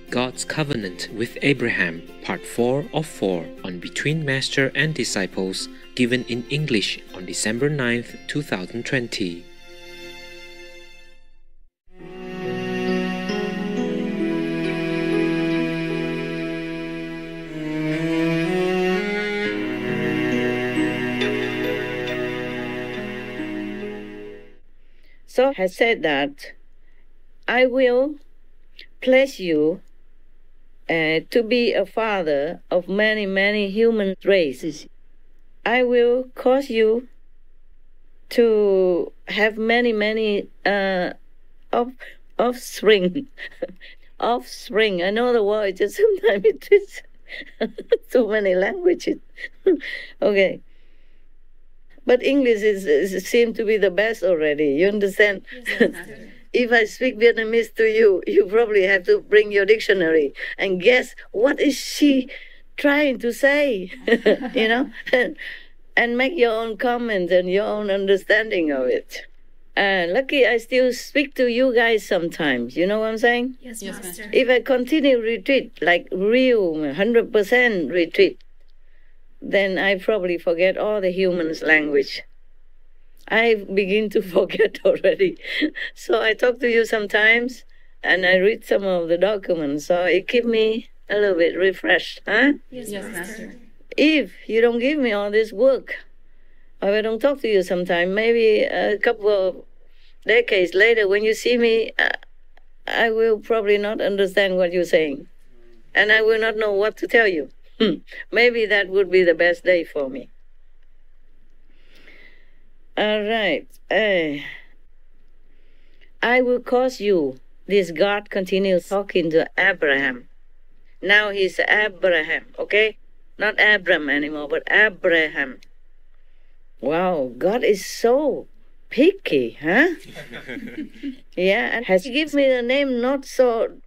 God's Covenant with Abraham, Part 4 of 4 on Between Master and Disciples, given in English on December 9th, 2020. So has said that I will place you to be a father of many, many human races. I will cause you to have many, many offspring. Offspring. I know the word, just sometimes it is too many languages. Okay. But English seems to be the best already. You understand? Yes, if I speak Vietnamese to you, you probably have to bring your dictionary and guess what is she trying to say, you know, and make your own comments and your own understanding of it. Lucky I still speak to you guys sometimes. You know what I'm saying? Yes, Master. If I continue retreat, like real 100% retreat, then I probably forget all the humans' language. I begin to forget already. So I talk to you sometimes, and I read some of the documents, so it keeps me a little bit refreshed. Huh? Yes, Master. If you don't give me all this work, or I don't talk to you sometime, maybe a couple of decades later, when you see me, I will probably not understand what you're saying, and I will not know what to tell you. Maybe that would be the best day for me. All right. I will cause you. This God continues talking to Abraham. Now he's Abraham, okay? Not Abram anymore, but Abraham. Wow, God is so picky, huh? Yeah, and has given me the name not so,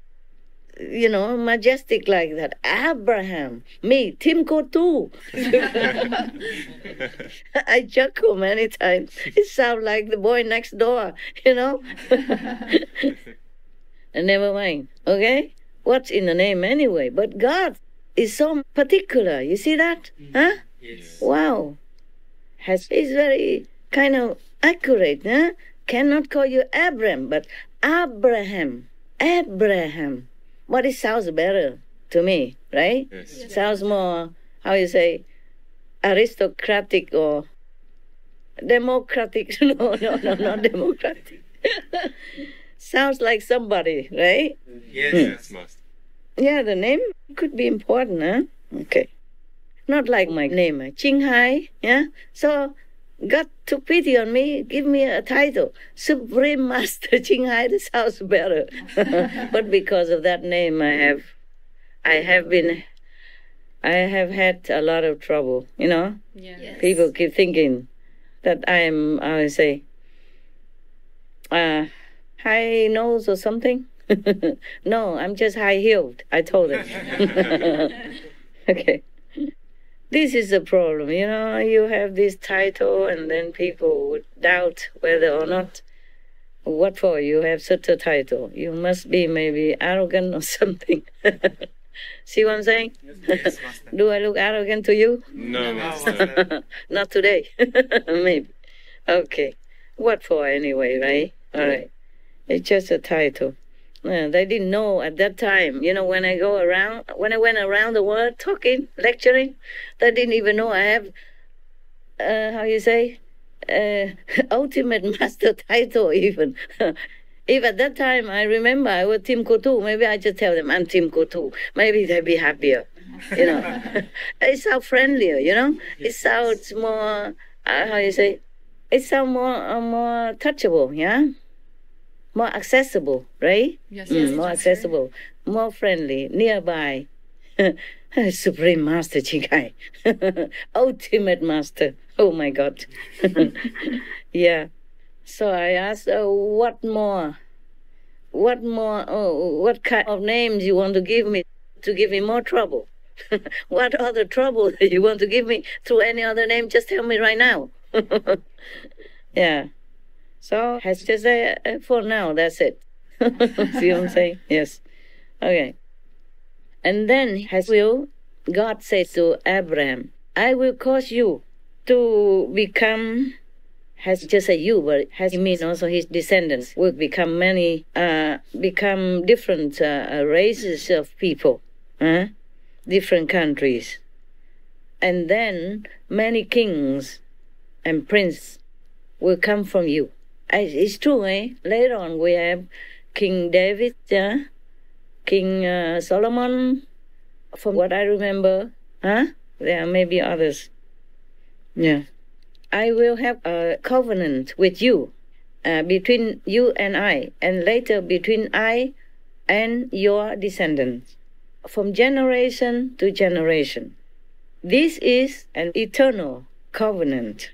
you know, majestic like that. Abraham. Me, Tim Kotu. I chuckle many times. It sounds like the boy next door, you know. Never mind, okay? What's in the name anyway? But God is so particular. You see that? Huh? Yes. Wow. Is very kind of accurate, huh? Cannot call you Abram, but Abraham. Abraham. But it sounds better to me, right? Yes. Sounds more, how you say, aristocratic or democratic. No, not democratic. Sounds like somebody, right? Yes, Master. Yeah, the name could be important, huh? Okay. Not like my name, Ching Hai, yeah? So God took pity on me, give me a title, Supreme Master Ching Hai. That sounds better. But because of that name, I have had a lot of trouble, you know? Yes. People keep thinking that I'm, I would say, high nose or something. No, I'm just high-heeled, I told them. Okay. This is the problem, you know, you have this title and then people would doubt whether or not, what for you have such a title. You must be maybe arrogant or something. See what I'm saying? Yes, Master. Do I look arrogant to you? No, Master. Not today. Maybe. Okay. What for anyway, right? All right. It's just a title. They didn't know at that time. You know, when I went around the world talking, lecturing, they didn't even know I have, how you say, ultimate master title even. If at that time I remember I was Tim Kotu, maybe I just tell them I'm Tim Kotu. Maybe they'd be happier, you know. It sounds friendlier, you know. It sounds more, how you say, it sounds more touchable, yeah? More accessible, right? Yes, more accessible, more friendly, nearby. Supreme Master Ching Hai. Ultimate Master. Oh my God. Yeah. So I asked, what more? What kind of names you want to give me more trouble? What other trouble you want to give me through any other name? Just tell me right now. Yeah. So has to say, for now, that's it. See what I'm saying? Yes. Okay. And then God says to Abraham, I will cause you to become, has just a you, but has mean also his descendants will become become different races of people, different countries. And then many kings and princes will come from you. It's true, eh? Later on we have King David, King Solomon, from what I remember. There may be others. Yeah. I will have a covenant with you, between you and I, and later between I and your descendants, from generation to generation. This is an eternal covenant.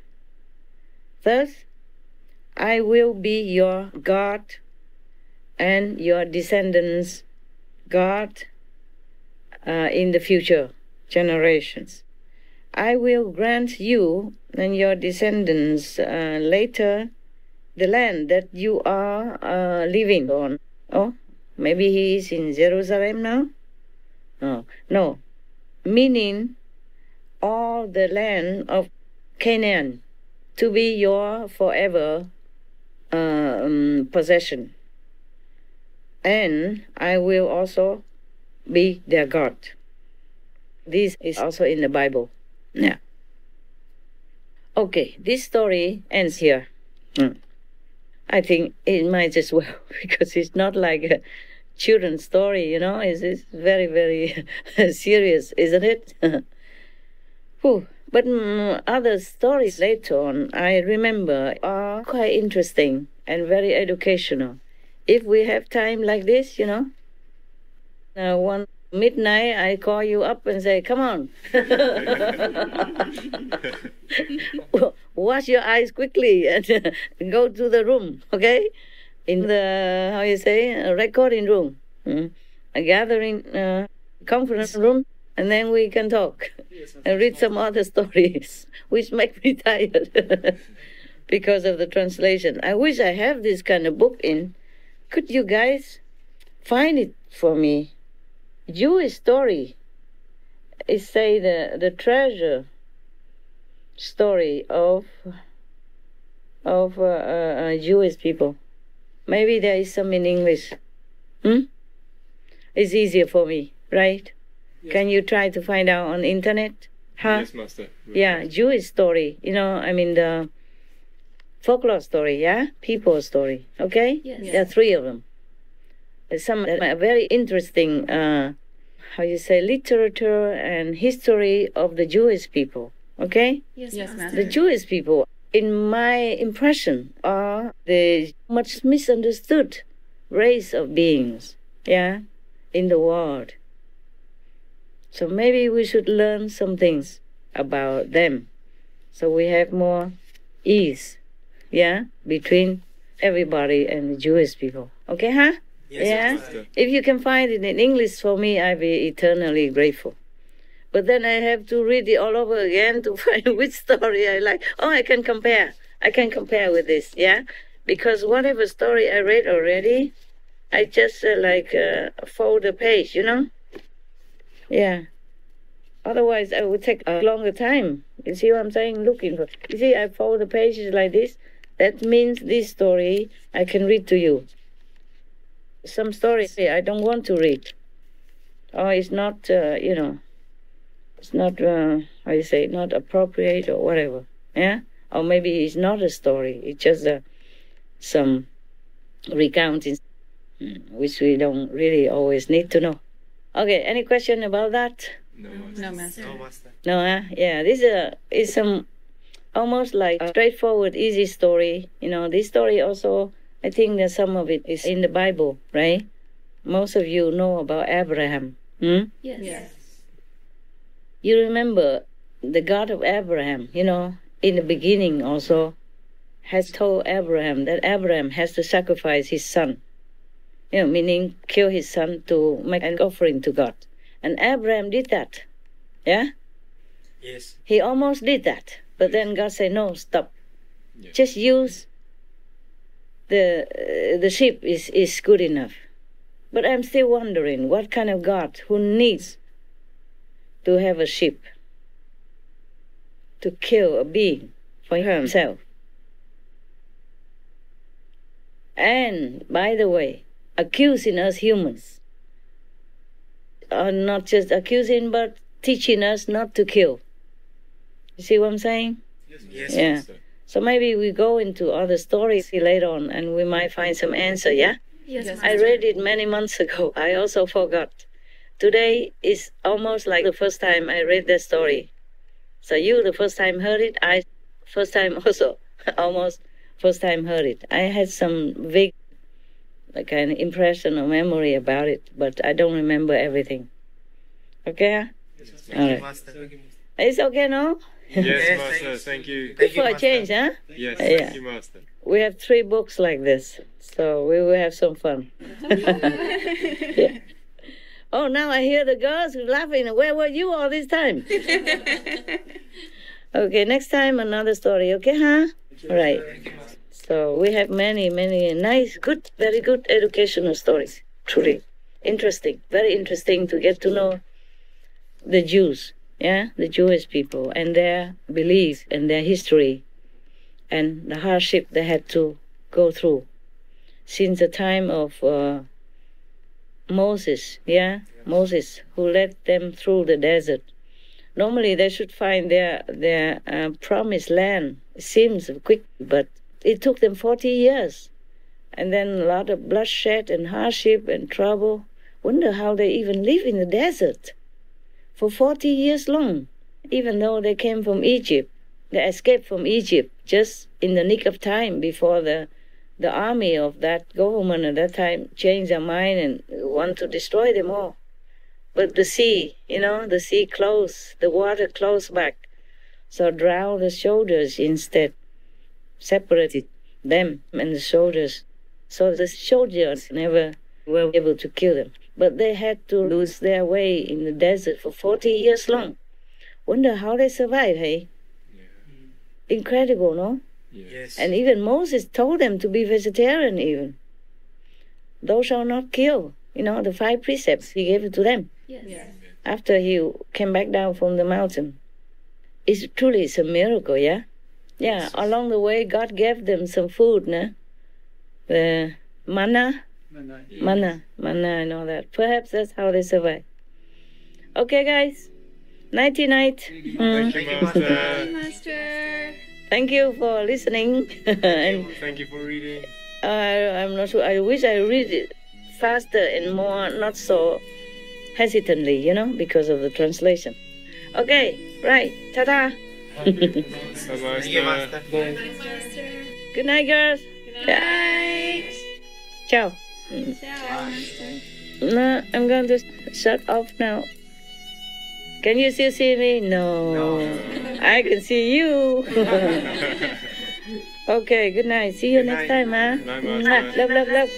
Thus, I will be your God and your descendants' God in the future generations. I will grant you and your descendants later the land that you are living on. Oh, maybe he is in Jerusalem now? No. Meaning all the land of Canaan to be your forever possession. And I will also be their God. This is also in the Bible. Yeah. Okay, this story ends here. I think it might as well, because it's not like a children's story, you know. It's very, very serious, isn't it? But other stories later on, I remember, are quite interesting and very educational. If we have time like this, you know, one midnight I call you up and say, come on. Wash your eyes quickly and go to the room, okay? In the, how you say, recording room, a gathering conference room, and then we can talk and read some other stories, which make me tired because of the translation. I wish I have this kind of book in. Could you guys find it for me? Jewish story. It say the treasure story of Jewish people. Maybe there is some in English. It's easier for me, right? Yes. Can you try to find out on internet? Yes, Master. Yeah, Jewish story. You know, I mean the folklore story, yeah? People story, okay? Yes. There are 3 of them. Some very interesting, how you say, literature and history of the Jewish people, okay? Yes, Master. The Jewish people, in my impression, are the much misunderstood race of beings, yeah, in the world. So maybe we should learn some things about them, so we have more ease, yeah, between everybody and the Jewish people. Okay, huh? Yes, yeah? Master. If you can find it in English for me, I'll be eternally grateful. But then I have to read it all over again to find which story I like. Oh, I can compare. I can compare with this, yeah? Because whatever story I read already, I just fold the page, you know? Yeah. Otherwise, I would take a longer time. You see what I'm saying? Looking for. You see, I fold the pages like this. That means this story I can read to you. Some stories I don't want to read. Or it's not, you know, it's not, how you say, not appropriate or whatever. Yeah? Or maybe it's not a story. It's just some recounting, which we don't really always need to know. Okay, any question about that? No, Master. No, Master. No, huh? Yeah, this is some almost like a straightforward, easy story. You know, this story also, I think that some of it is in the Bible, right? Most of you know about Abraham. Yes. You remember the God of Abraham, you know, in the beginning also has told Abraham that Abraham has to sacrifice his son. You know, meaning kill his son to make an offering to God. And Abraham did that. Yeah? Yes. He almost did that. But then God said, no, stop. Yeah. Just use the sheep is good enough. But I'm still wondering, what kind of God who needs to have a sheep to kill a being for himself? And, by the way, accusing us humans, not just accusing, but teaching us not to kill. You see what I'm saying? Yes, Yeah. Master. So maybe we go into other stories later on and we might find some answer, yeah? Yes, I read it many months ago. I also forgot. Today is almost like the first time I read that story. So you the first time heard it, I first time also, almost first time heard it. I had some vague like an impression or memory about it, but I don't remember everything. Okay? All right. It's okay, no? Yes, Master. Thank you. Good for a change, huh? Yes, Yeah. thank you, Master. We have 3 books like this, so we will have some fun. Yeah. Oh, now I hear the girls laughing. Where were you all this time? Okay, next time another story, okay, huh? All right. So we have many, many nice, good, very good educational stories. Truly interesting, very interesting to get to know the Jews, yeah, the Jewish people and their beliefs and their history and the hardship they had to go through since the time of Moses, yeah, Moses, who led them through the desert. Normally they should find their promised land. It seems quick, but it took them 40 years. And then a lot of bloodshed and hardship and trouble. Wonder how they even live in the desert for 40 years long, even though they came from Egypt. They escaped from Egypt just in the nick of time before the army of that government at that time changed their mind and want to destroy them all. But the sea, the sea closed, the water closed back, so drowned the soldiers instead, separated them and the soldiers. So the soldiers never were able to kill them. But they had to lose their way in the desert for 40 years long. Wonder how they survived, hey? Yeah. Incredible, no? Yes. And even Moses told them to be vegetarian even. Thou shalt not kill. The 5 precepts, he gave it to them. Yes. After he came back down from the mountain. It's truly a miracle, yeah? Yeah, Yes. along the way, God gave them some food, no? The manna, and all that. Perhaps that's how they survive. Okay, guys. Nighty-night. Thank you, Master. Master. Thank you for listening. And Thank you for reading. I'm not sure. I wish I read it faster and more, not so hesitantly, because of the translation. Okay, right. Ta-ta. Bye, Master. Good night, girls. Good night. Ciao. Ciao, Master. No, I'm going to shut off now. Can you still see me? No. I can see you. Okay, good night. See you next time, huh? Bye, Master. Love, love, love.